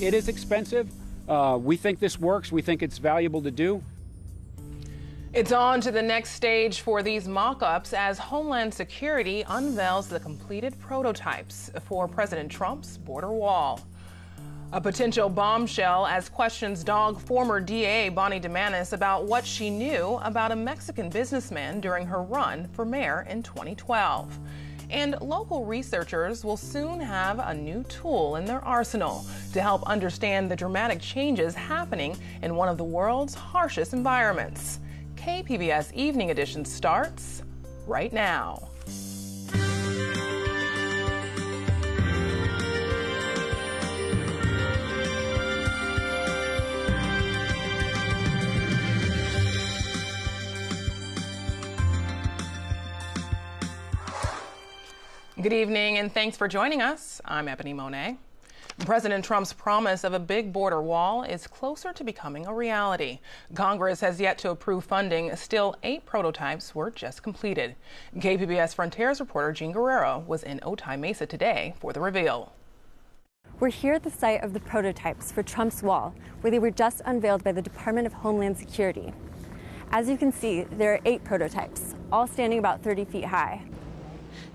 It is expensive. We think this works. We think it's valuable to do. It's on to the next stage for these mock-ups as Homeland Security unveils the completed prototypes for President Trump's border wall. A potential bombshell as questions dog former DA Bonnie Dumanis about what she knew about a Mexican businessman during her run for mayor in 2012. And local researchers will soon have a new tool in their arsenal to help understand the dramatic changes happening in one of the world's harshest environments. KPBS Evening Edition starts right now. Good evening, and thanks for joining us. I'm Ebony Monet. President Trump's promise of a big border wall is closer to becoming a reality. Congress has yet to approve funding. Still, 8 prototypes were just completed. KPBS Frontiers reporter Jean Guerrero was in Otay Mesa today for the reveal. We're here at the site of the prototypes for Trump's wall, where they were just unveiled by the Department of Homeland Security. As you can see, there are 8 prototypes, all standing about 30 feet high.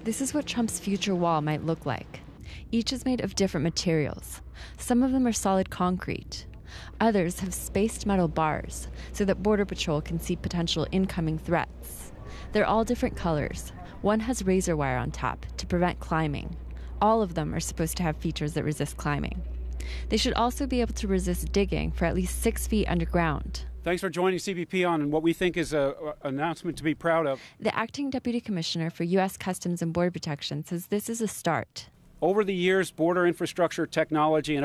This is what Trump's future wall might look like. Each is made of different materials. Some of them are solid concrete. Others have spaced metal bars so that Border Patrol can see potential incoming threats. They're all different colors. One has razor wire on top to prevent climbing. All of them are supposed to have features that resist climbing. They should also be able to resist digging for at least 6 feet underground. Thanks for joining CBP on what we think is an announcement to be proud of. The acting deputy commissioner for U.S Customs and Border Protection says this is a start. Over the years, border infrastructure, technology, and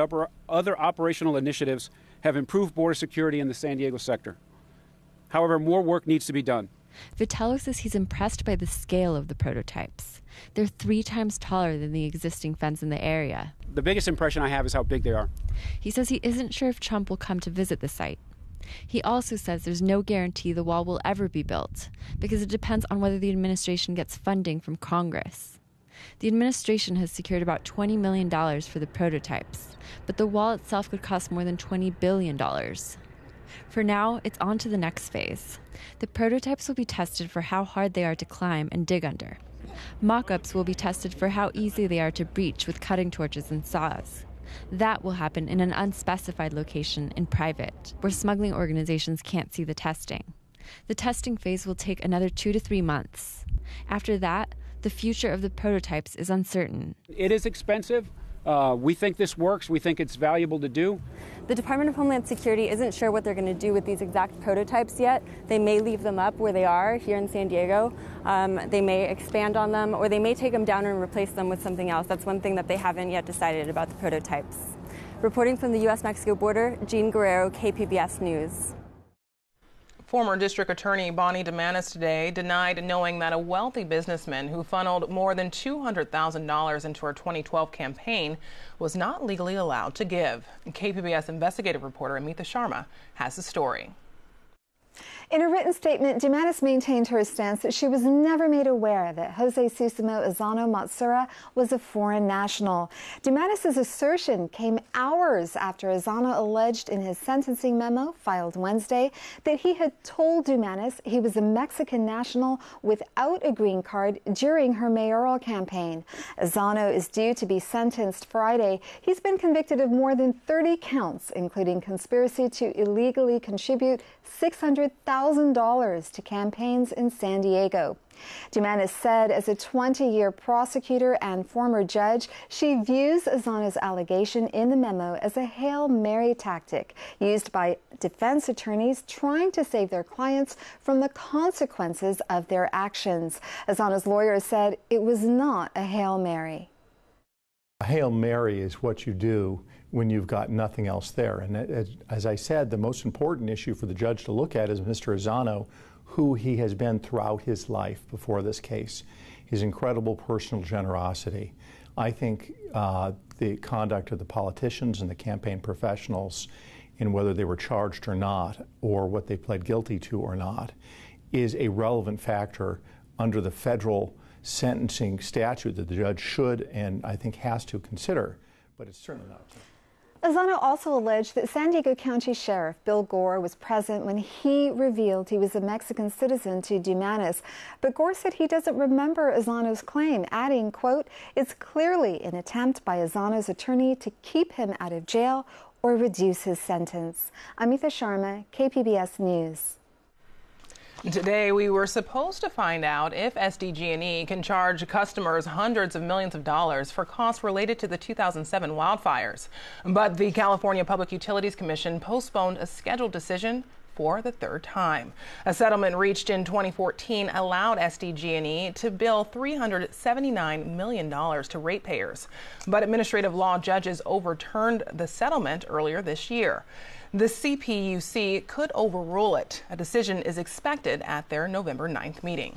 other operational initiatives have improved border security in the San Diego sector. However, more work needs to be done. Vitello says he's impressed by the scale of the prototypes. They're 3 times taller than the existing fence in the area. The biggest impression I have is how big they are. He says he isn't sure if Trump will come to visit the site. He also says there's no guarantee the wall will ever be built because it depends on whether the administration gets funding from Congress. The administration has secured about $20 million for the prototypes, but the wall itself could cost more than $20 billion. For now, it's on to the next phase. The prototypes will be tested for how hard they are to climb and dig under. Mock-ups will be tested for how easy they are to breach with cutting torches and saws. That will happen in an unspecified location in private, where smuggling organizations can't see the testing. The testing phase will take another 2 to 3 months. After that, the future of the prototypes is uncertain. It is expensive. We think this works. We think it's valuable to do. The Department of Homeland Security isn't sure what they're going to do with these exact prototypes yet. They may leave them up where they are here in San Diego. They may expand on them, or they may take them down and replace them with something else. That's one thing that they haven't yet decided about the prototypes. Reporting from the U.S Mexico border, Jean Guerrero, KPBS News. Former District Attorney Bonnie Dumanis today denied knowing that a wealthy businessman who funneled more than $200,000 into her 2012 campaign was not legally allowed to give. KPBS investigative reporter Amita Sharma has the story. In a written statement, Dumanis maintained her stance that she was never made aware that Jose Susimo Azano Matsura was a foreign national. Dumanis' assertion came hours after Azano alleged in his sentencing memo filed Wednesday that he had told Dumanis he was a Mexican national without a green card during her mayoral campaign. Azano is due to be sentenced Friday. He's been convicted of more than 30 counts, including conspiracy to illegally contribute $600,000 to campaigns in San Diego. Dumanis said as a 20-year prosecutor and former judge, she views Azano's allegation in the memo as a Hail Mary tactic used by defense attorneys trying to save their clients from the consequences of their actions. Azano's lawyer said it was not a Hail Mary. A Hail Mary is what you do when you've got nothing else there. And as I said, the most important issue for the judge to look at is Mr. Azano, who he has been throughout his life before this case, his incredible personal generosity. I think the conduct of the politicians and the campaign professionals, in whether they were charged or not, or what they pled guilty to or not, is a relevant factor under the federal sentencing statute that the judge should and I think has to consider, but it's certainly not. Lozano also alleged that San Diego County Sheriff Bill Gore was present when he revealed he was a Mexican citizen to Dumanis. But Gore said he doesn't remember Lozano's claim, adding, quote, "It's clearly an attempt by Lozano's attorney to keep him out of jail or reduce his sentence." Amita Sharma, KPBS News. Today, we were supposed to find out if SDG&E can charge customers hundreds of millions of dollars for costs related to the 2007 wildfires. But the California Public Utilities Commission postponed a scheduled decision for the third time. A settlement reached in 2014 allowed SDG&E to bill $379 million to ratepayers. But administrative law judges overturned the settlement earlier this year. The CPUC could overrule it. A decision is expected at their November 9th meeting.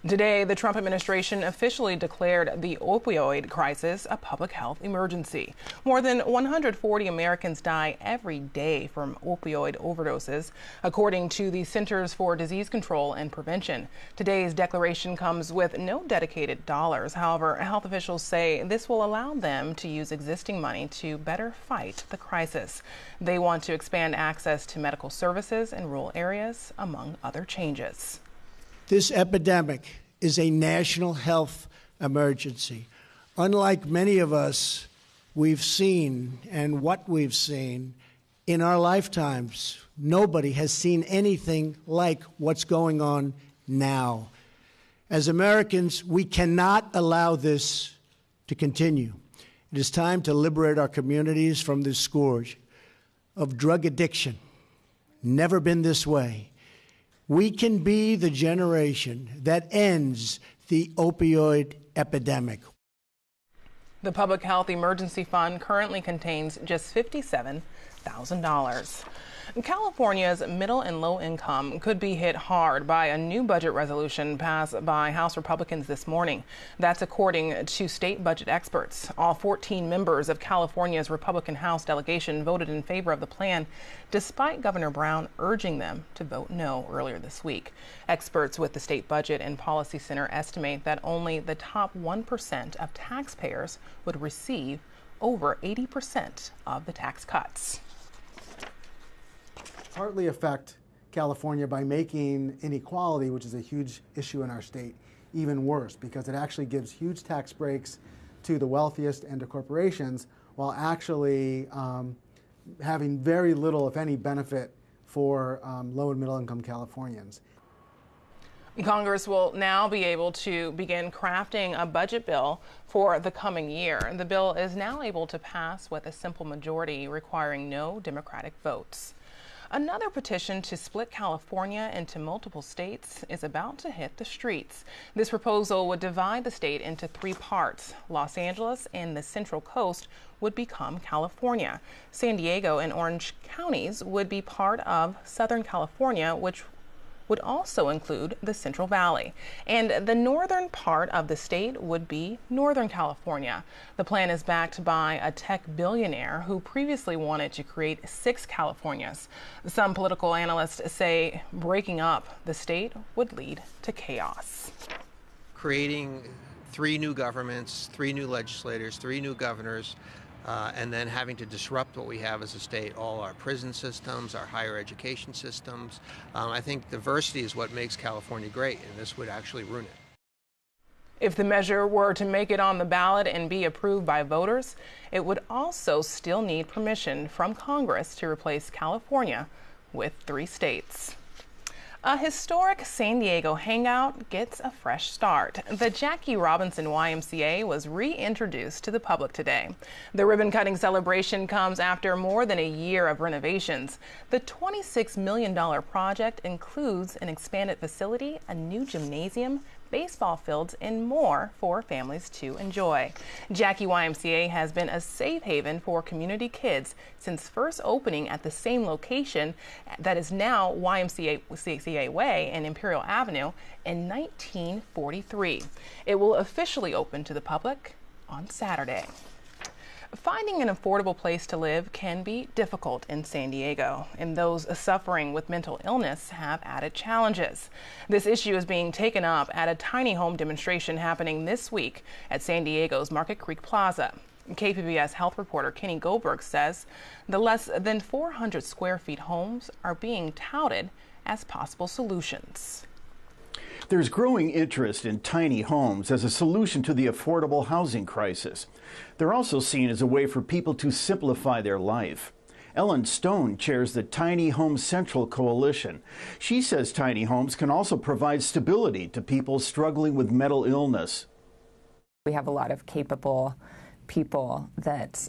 Today, the Trump administration officially declared the opioid crisis a public health emergency. More than 140 Americans die every day from opioid overdoses, according to the Centers for Disease Control and Prevention. Today's declaration comes with no dedicated dollars. However, health officials say this will allow them to use existing money to better fight the crisis. They want to expand access to medical services in rural areas, among other changes. This epidemic is a national health emergency. Unlike many of us, we've seen and what we've seen in our lifetimes, nobody has seen anything like what's going on now. As Americans, we cannot allow this to continue. It is time to liberate our communities from this scourge of drug addiction. Never been this way. We can be the generation that ends the opioid epidemic. The Public Health Emergency Fund currently contains just $57,000. California's middle and low income could be hit hard by a new budget resolution passed by House Republicans this morning. That's according to state budget experts. All 14 members of California's Republican House delegation voted in favor of the plan, despite Governor Brown urging them to vote no earlier this week. Experts with the State Budget and Policy Center estimate that only the top 1% of taxpayers would receive over 80% of the tax cuts. Partly affect California by making inequality, which is a huge issue in our state, even worse, because it actually gives huge tax breaks to the wealthiest and to corporations, while actually having very little, if any, benefit for low and middle income Californians. Congress will now be able to begin crafting a budget bill for the coming year. The bill is now able to pass with a simple majority, requiring no Democratic votes. Another petition to split California into multiple states is about to hit the streets. This proposal would divide the state into 3 parts. Los Angeles and the Central Coast would become California. San Diego and Orange counties would be part of Southern California, which would also include the Central Valley. And the northern part of the state would be Northern California. The plan is backed by a tech billionaire who previously wanted to create 6 Californias. Some political analysts say breaking up the state would lead to chaos. Creating 3 new governments, 3 new legislators, 3 new governors, and then having to disrupt what we have as a state, all our prison systems, our higher education systems. I think diversity is what makes California great, and this would actually ruin it. If the measure were to make it on the ballot and be approved by voters, it would also still need permission from Congress to replace California with 3 states. A historic San Diego hangout gets a fresh start. The Jackie Robinson YMCA was reintroduced to the public today. The ribbon-cutting celebration comes after more than a year of renovations. The $26 million project includes an expanded facility, a new gymnasium, baseball fields, and more for families to enjoy. Jackie YMCA has been a safe haven for community kids since first opening at the same location that is now YMCA Way and Imperial Avenue in 1943. It will officially open to the public on Saturday. Finding an affordable place to live can be difficult in San Diego, and those suffering with mental illness have added challenges. This issue is being taken up at a tiny home demonstration happening this week at San Diego's Market Creek Plaza. KPBS health reporter Kenny Goldberg says the less than 400 square feet homes are being touted as possible solutions. There's growing interest in tiny homes as a solution to the affordable housing crisis. They're also seen as a way for people to simplify their life. Ellen Stone chairs the Tiny Home Central Coalition. She says tiny homes can also provide stability to people struggling with mental illness. We have a lot of capable people that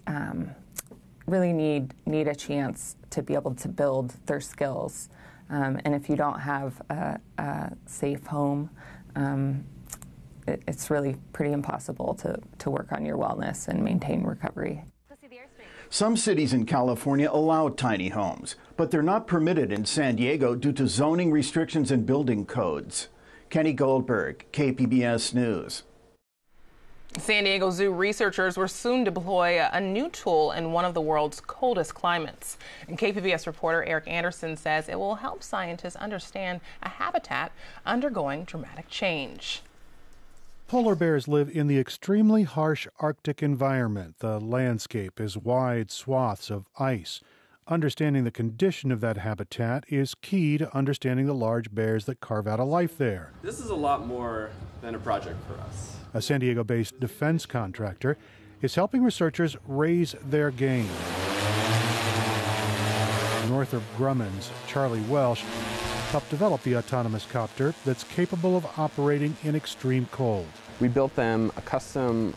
really need a chance to be able to build their skills. And if you don't have a safe home, it's really pretty impossible to work on your wellness and maintain recovery. Some cities in California allow tiny homes, but they're not permitted in San Diego due to zoning restrictions and building codes. Kenny Goldberg, KPBS News. San Diego Zoo researchers will soon deploy a new tool in one of the world's coldest climates. And KPBS reporter Eric Anderson says it will help scientists understand a habitat undergoing dramatic change. Polar bears live in the extremely harsh Arctic environment. The landscape is wide swaths of ice. Understanding the condition of that habitat is key to understanding the large bears that carve out a life there. This is a lot more than a project for us. A San Diego-based defense contractor is helping researchers raise their game. Northrop Grumman's Charlie Welsh helped develop the autonomous copter that's capable of operating in extreme cold. We built them a custom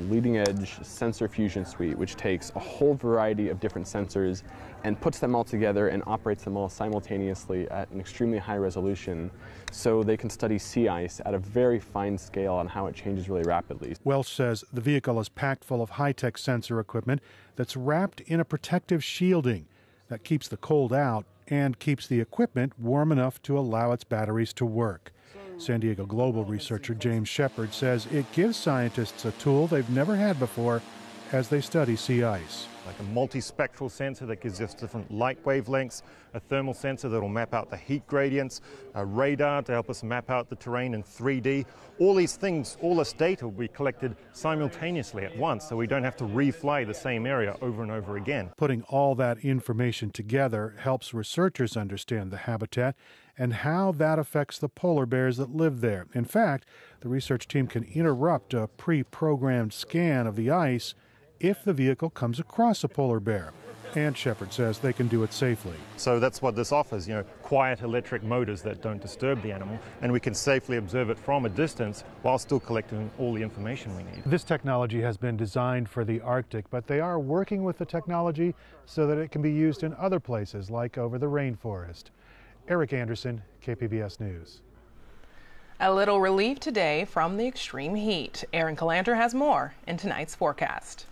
leading-edge sensor fusion suite, which takes a whole variety of different sensors and puts them all together and operates them all simultaneously at an extremely high resolution, so they can study sea ice at a very fine scale on how it changes really rapidly. Welsh says the vehicle is packed full of high-tech sensor equipment that's wrapped in a protective shielding that keeps the cold out and keeps the equipment warm enough to allow its batteries to work. San Diego Global researcher James Shepard says it gives scientists a tool they've never had before as they study sea ice. Like a multispectral sensor that gives us different light wavelengths, a thermal sensor that will map out the heat gradients, a radar to help us map out the terrain in 3D. All these things, all this data will be collected simultaneously at once, so we don't have to refly the same area over and over again. Putting all that information together helps researchers understand the habitat and how that affects the polar bears that live there. In fact, the research team can interrupt a pre-programmed scan of the ice if the vehicle comes across a polar bear. And Shepard says they can do it safely. So that's what this offers, quiet electric motors that don't disturb the animal, and we can safely observe it from a distance while still collecting all the information we need. This technology has been designed for the Arctic, but they are working with the technology so that it can be used in other places, like over the rainforest. Eric Anderson, KPBS News. A little relief today from the extreme heat. Aaron Calandra has more in tonight's forecast.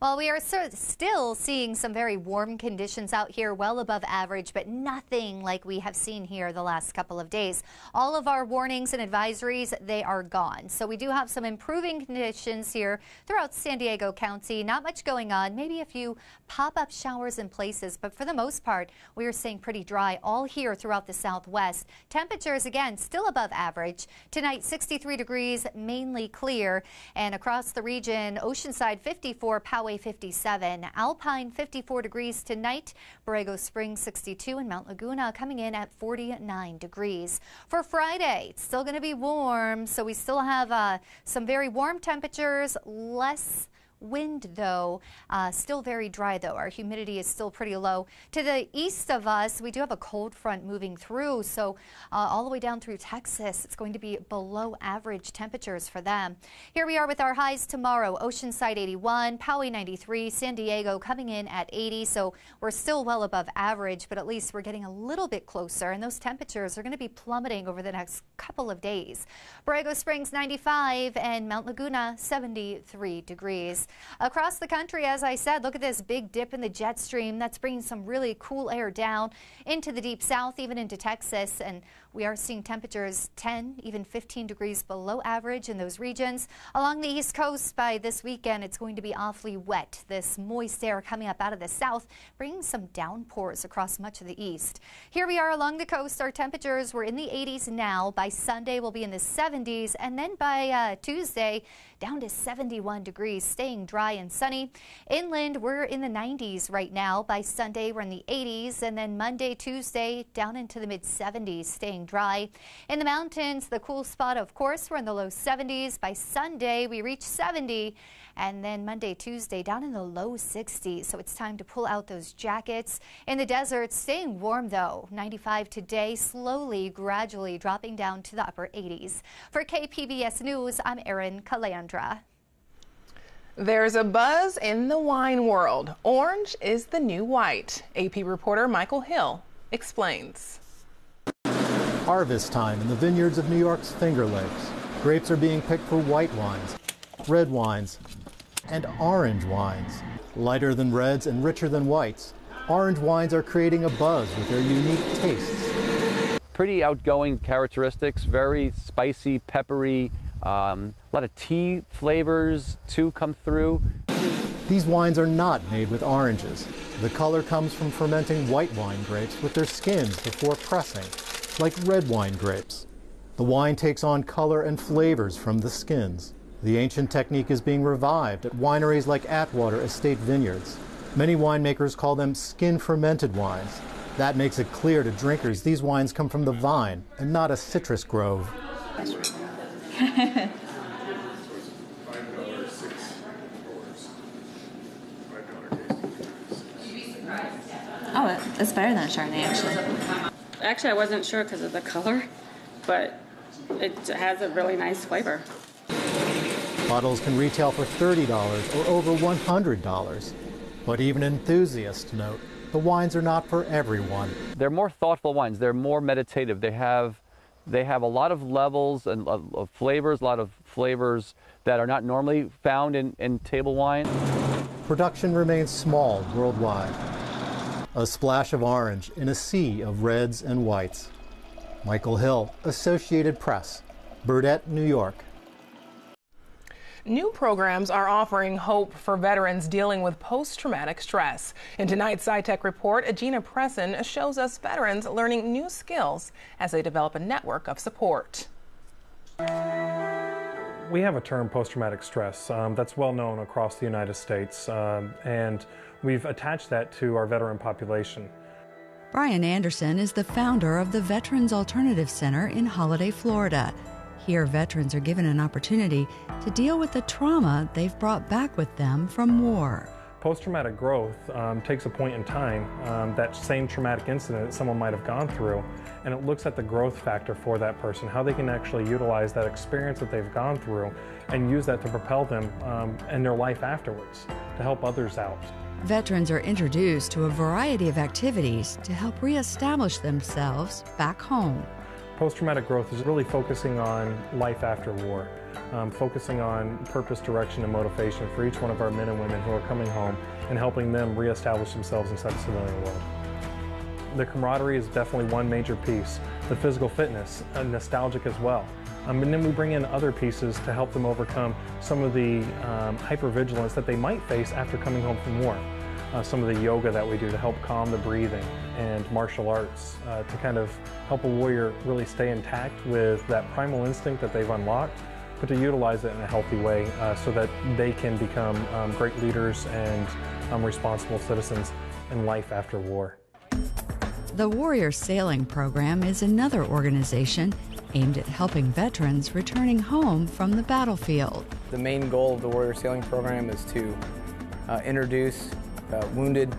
Well, we are still seeing some very warm conditions out here, well above average, but nothing like we have seen here the last couple of days. All of our warnings and advisories, they are gone. So we do have some improving conditions here throughout San Diego County. Not much going on, maybe a few pop-up showers in places, but for the most part, we are staying pretty dry all here throughout the southwest. Temperatures, again, still above average. Tonight, 63 degrees, mainly clear, and across the region, Oceanside 54, Poway 57, Alpine 54 degrees tonight, Borrego Springs 62, and Mount Laguna coming in at 49 degrees. For Friday, it's still going to be warm, so we still have some very warm temperatures, less wind though, still very dry though. Our humidity is still pretty low. To the east of us, we do have a cold front moving through, so all the way down through Texas, it's going to be below average temperatures for them. Here we are with our highs tomorrow. Oceanside 81, Poway 93, San Diego coming in at 80, so we're still well above average, but at least we're getting a little bit closer, and those temperatures are going to be plummeting over the next couple of days. Borrego Springs 95 and Mount Laguna 73 degrees. Across the country, as I said, look at this big dip in the jet stream. That's bringing some really cool air down into the deep south, even into Texas. And we are seeing temperatures 10, even 15 degrees below average in those regions. Along the East Coast by this weekend, it's going to be awfully wet. This moist air coming up out of the south, bringing some downpours across much of the east. Here we are along the coast. Our temperatures were in the 80s now. By Sunday, we'll be in the 70s. And then by Tuesday, down to 71 degrees, staying dry and sunny. Inland, we're in the 90s right now. By Sunday, we're in the 80s, and then Monday, Tuesday, down into the mid-70s, staying dry. In the mountains, the cool spot, of course, we're in the low 70s. By Sunday, we reach 70, and then Monday, Tuesday, down in the low 60s. So it's time to pull out those jackets. In the desert, staying warm, though. 95 today, slowly, gradually dropping down to the upper 80s. For KPBS News, I'm Erin Calandra. There's a buzz in the wine world. Orange is the new white. AP reporter Michael Hill explains. Harvest time in the vineyards of New York's Finger Lakes. Grapes are being picked for white wines, red wines, and orange wines. Lighter than reds and richer than whites, orange wines are creating a buzz with their unique tastes. Pretty outgoing characteristics, very spicy, peppery, a lot of tea flavors too come through. These wines are not made with oranges. The color comes from fermenting white wine grapes with their skins before pressing, like red wine grapes. The wine takes on color and flavors from the skins. The ancient technique is being revived at wineries like Atwater Estate Vineyards. Many winemakers call them skin-fermented wines. That makes it clear to drinkers these wines come from the vine and not a citrus grove. Oh, it's better than a Chardonnay, actually. Actually, I wasn't sure because of the color, but it has a really nice flavor. Bottles can retail for $30 or over $100. But even enthusiasts note the wines are not for everyone. They're more thoughtful wines. They're more meditative. They have a lot of levels and of flavors, a lot of flavors that are not normally found in table wine. Production remains small worldwide. A splash of orange in a sea of reds and whites. Michael Hill, Associated Press, Burdett, New York. New programs are offering hope for veterans dealing with post-traumatic stress. In tonight's SciTech Report, Gina Presson shows us veterans learning new skills as they develop a network of support. We have a term, post-traumatic stress, that's well known across the United States, and we've attached that to our veteran population. Brian Anderson is the founder of the Veterans Alternative Center in Holiday, Florida. Here, veterans are given an opportunity to deal with the trauma they've brought back with them from war. Post-traumatic growth takes a point in time, that same traumatic incident that someone might have gone through, and it looks at the growth factor for that person, how they can actually utilize that experience that they've gone through and use that to propel them in their life afterwards, to help others out. Veterans are introduced to a variety of activities to help reestablish themselves back home. Post-traumatic growth is really focusing on life after war, focusing on purpose, direction, and motivation for each one of our men and women who are coming home and helping them reestablish themselves inside the civilian world. The camaraderie is definitely one major piece. The physical fitness, nostalgic as well. And then we bring in other pieces to help them overcome some of the hypervigilance that they might face after coming home from war. Some of the yoga that we do to help calm the breathing, and martial arts to kind of help a warrior really stay intact with that primal instinct that they've unlocked, but to utilize it in a healthy way so that they can become great leaders and responsible citizens in life after war. The Warrior Sailing Program is another organization aimed at helping veterans returning home from the battlefield. The main goal of the Warrior Sailing Program is to introduce wounded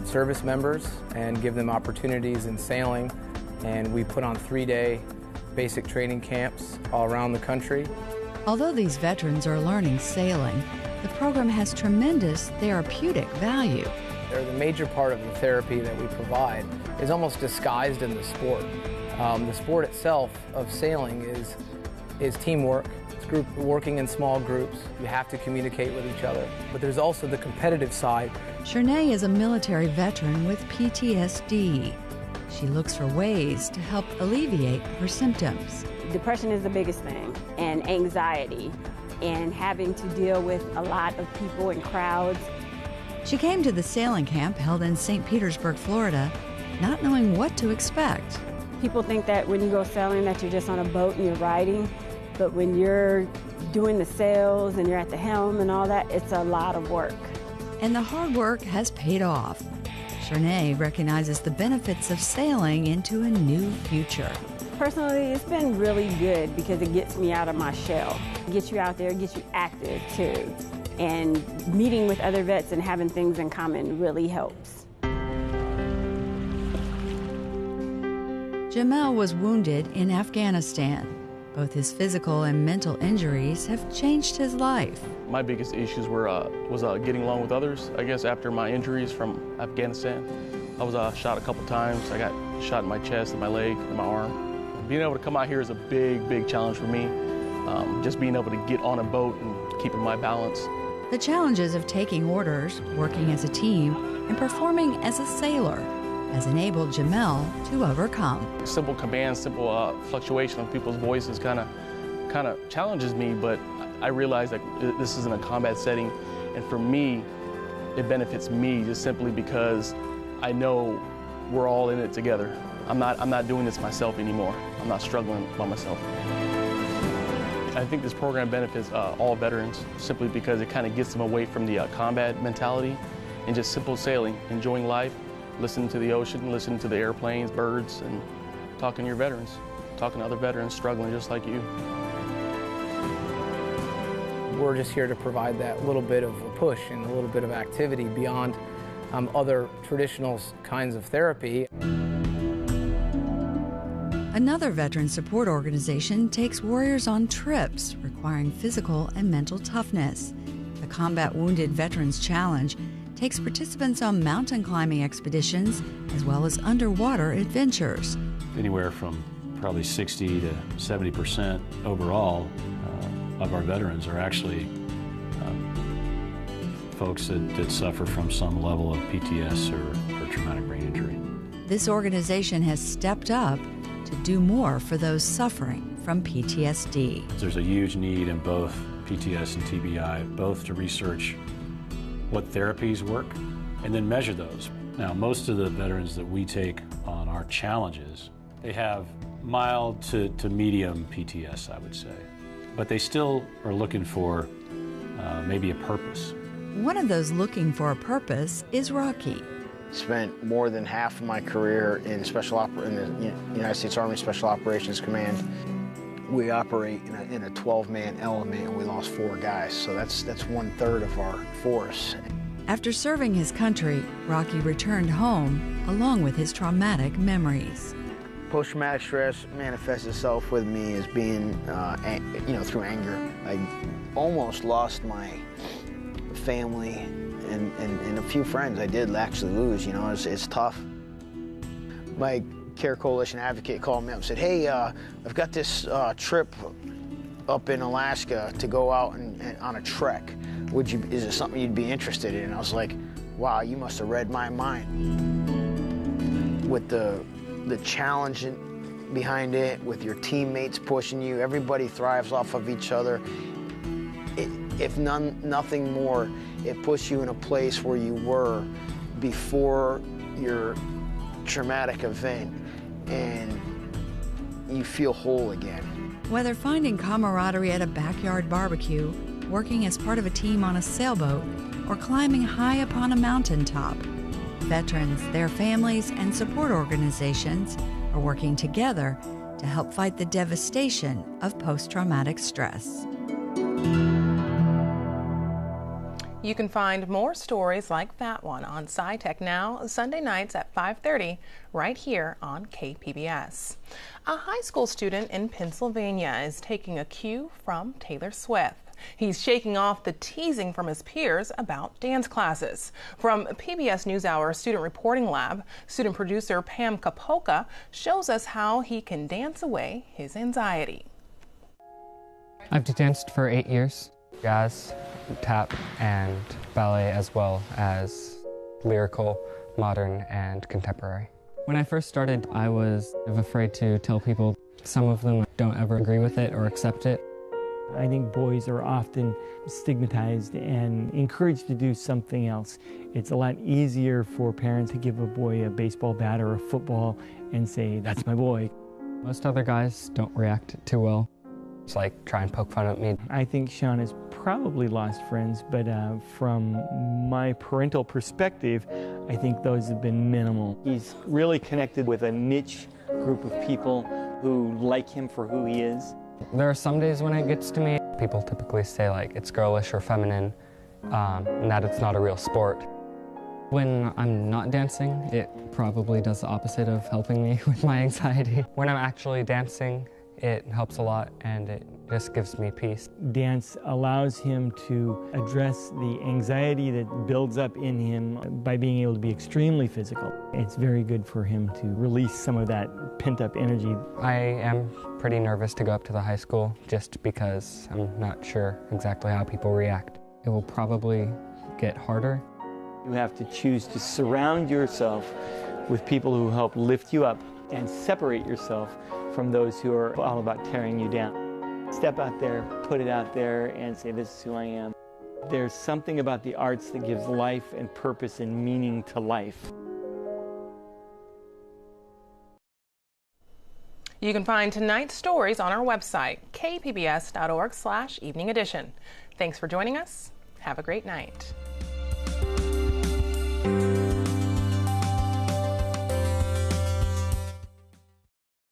service members and give them opportunities in sailing, and we put on 3-day basic training camps all around the country. Although these veterans are learning sailing, the program has tremendous therapeutic value. The major part of the therapy that we provide is almost disguised in the sport. The sport itself of sailing is teamwork. It's working in small groups. You have to communicate with each other. But there's also the competitive side. Shernay is a military veteran with PTSD. She looks for ways to help alleviate her symptoms. Depression is the biggest thing, and anxiety, and having to deal with a lot of people and crowds. She came to the sailing camp held in St. Petersburg, Florida, not knowing what to expect. People think that when you go sailing that you're just on a boat and you're riding, but when you're doing the sails and you're at the helm and all that, it's a lot of work. And the hard work has paid off. Shernay recognizes the benefits of sailing into a new future. Personally, it's been really good because it gets me out of my shell. It gets you out there, it gets you active too. And meeting with other vets and having things in common really helps. Jamel was wounded in Afghanistan. Both his physical and mental injuries have changed his life. My biggest issues was getting along with others. I guess after my injuries from Afghanistan, I was shot a couple times. I got shot in my chest, and my leg, and my arm. Being able to come out here is a big, big challenge for me. Just being able to get on a boat and keeping my balance. The challenges of taking orders, working as a team, and performing as a sailor has enabled Jamel to overcome. Simple commands, simple fluctuation of people's voices kind of challenges me, but I realize that this isn't a combat setting, and for me, it benefits me just simply because I know we're all in it together. I'm not doing this myself anymore. I'm not struggling by myself. I think this program benefits all veterans simply because it kind of gets them away from the combat mentality and just simple sailing, enjoying life, listening to the ocean, listening to the airplanes, birds, and talking to your veterans, talking to other veterans struggling just like you. We're just here to provide that little bit of a push and a little bit of activity beyond other traditional kinds of therapy. Another veteran support organization takes warriors on trips requiring physical and mental toughness. The Combat Wounded Veterans Challenge takes participants on mountain climbing expeditions as well as underwater adventures. Anywhere from probably 60 to 70% overall of our veterans are actually folks that suffer from some level of PTS or traumatic brain injury. This organization has stepped up to do more for those suffering from PTSD. There's a huge need in both PTS and TBI, both to research what therapies work and then measure those. Now, most of the veterans that we take on our challenges, they have mild to medium PTS, I would say, but they still are looking for maybe a purpose. One of those looking for a purpose is Rocky. Spent more than half of my career in the United States Army Special Operations Command. We operate in a 12-man element, and we lost 4 guys, so that's 1/3 of our force. After serving his country, Rocky returned home along with his traumatic memories. Post-traumatic stress manifests itself with me as being, through anger. I almost lost my family and a few friends I did actually lose. It's tough. My Care Coalition advocate called me up and said, hey, I've got this trip up in Alaska to go out and on a trek. Is it something you'd be interested in? And I was like, wow, you must have read my mind. With the challenge behind it, with your teammates pushing you, everybody thrives off of each other. If nothing more, it puts you in a place where you were before your traumatic event, and you feel whole again. Whether finding camaraderie at a backyard barbecue, working as part of a team on a sailboat, or climbing high upon a mountaintop, veterans, their families, and support organizations are working together to help fight the devastation of post-traumatic stress. You can find more stories like that one on SciTech Now, Sunday nights at 5:30, right here on KPBS. A high school student in Pennsylvania is taking a cue from Taylor Swift. He's shaking off the teasing from his peers about dance classes. From PBS NewsHour Student Reporting Lab, student producer Pam Kapoka shows us how he can dance away his anxiety. I've danced for 8 years. Jazz, tap, and ballet, as well as lyrical, modern, and contemporary. When I first started, I was afraid to tell people. Some of them don't ever agree with it or accept it. I think boys are often stigmatized and encouraged to do something else. It's a lot easier for parents to give a boy a baseball bat or a football and say, that's my boy. Most other guys don't react too well. It's like try and poke fun at me. I think Sean has probably lost friends, but from my parental perspective, I think those have been minimal. He's really connected with a niche group of people who like him for who he is. There are some days when it gets to me. People typically say like it's girlish or feminine, and that it's not a real sport. When I'm not dancing, it probably does the opposite of helping me with my anxiety. When I'm actually dancing, it helps a lot and it just gives me peace. Dance allows him to address the anxiety that builds up in him by being able to be extremely physical. It's very good for him to release some of that pent-up energy. I am pretty nervous to go up to the high school just because I'm not sure exactly how people react. It will probably get harder. You have to choose to surround yourself with people who help lift you up and separate yourself from those who are all about tearing you down. Step out there, put it out there, and say, this is who I am. There's something about the arts that gives life and purpose and meaning to life. You can find tonight's stories on our website, kpbs.org/evening edition. Thanks for joining us. Have a great night.